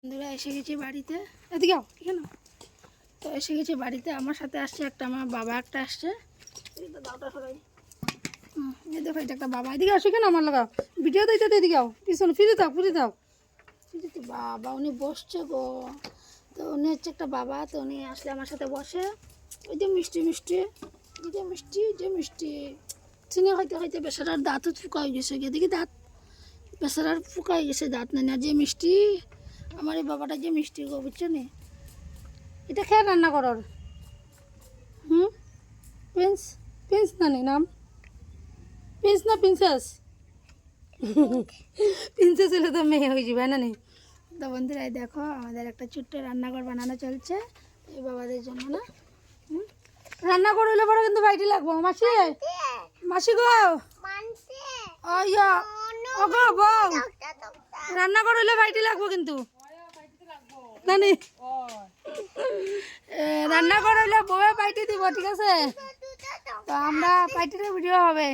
বন্ধুরা এসে গেছি বাড়িতে, এদিকে আও, ঠিক না? তো এসে গেছি বাড়িতে, আমার সাথে আসছে একটা, আমার বাবা একটা আসছে। এই দেখো এটা একটা বাবা, এদিকে আসো কেন আমার লাগা ভিডিও দিতে, এদিকে আও, পিছনে ফিরে থাক, বাবা উনি বসছে গো। তো উনি হচ্ছে একটা বাবা, তো উনি আসলে আমার সাথে বসে। ওই যে মিষ্টি মিষ্টি, এই যে মিষ্টি, যে মিষ্টি চিনি খাইতে খাইতে বেচারার দাঁতও ফুকা হয়ে গেছে, এদিকে দাঁত বেচারার ফুকা হয়ে গেছে, দাঁত নেই না। যে মিষ্টি আমার এই বাবাটা, যে মিষ্টি গো, বুঝছো নি? এটা খেয়ে রান্না করার প্রিন্স, প্রিন্স না নি নাম, প্রিন্স না প্রিন্সেস? প্রিন্সেস হলে তো মেয়ে হয়ে যাবে না নি। তো বন্ধুরা দেখো আমাদের একটা ছোট্ট রান্নাঘর বানানো চলছে এই বাবাদের জন্য না। রান্না করলে পরে কিন্তু বাইটি লাগবো মাসি, মাসি গো বউ, রান্না করলে বাইটি লাগবো কিন্তু জানি, রান্না করলে বউয়ে বাইটি দিব, ঠিক আছে? তো আমরা বাইটির ভিডিও হবে,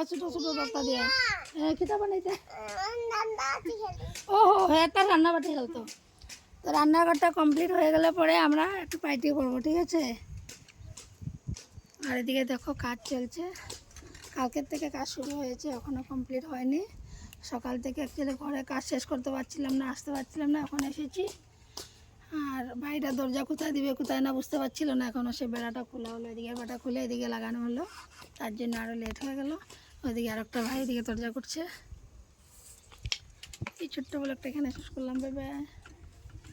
ছোট ছোট তক্তা দিয়ে খিতা বানাইতে। ও হ্যাঁ, তার রান্না বাটি খেলতো। তো রান্নাঘরটা কমপ্লিট হয়ে গেলে পরে আমরা একটু পার্টি করবো, ঠিক আছে? আর এদিকে দেখো কাজ চলছে, কালকের থেকে কাজ শুরু হয়েছে, এখনও কমপ্লিট হয়নি। সকাল থেকে অ্যাকচুয়ালি ঘরে কাজ শেষ করতে পারছিলাম না, আসতে পারছিলাম না, এখন এসেছি। আর ভাইটা দরজা কোথায় দিবে কোথায় না বুঝতে পারছিল না, এখনও সে বেড়াটা খোলা হলো, এদিকে বেড়াটা খুলে এদিকে লাগানো হলো, তার জন্য আরও লেট হয়ে গেল। ওইদিকে আর একটা ভাই এদিকে দরজা করছে। এই ছোট্ট বলে একটা এখানে শেষ করলাম, বাই বাই।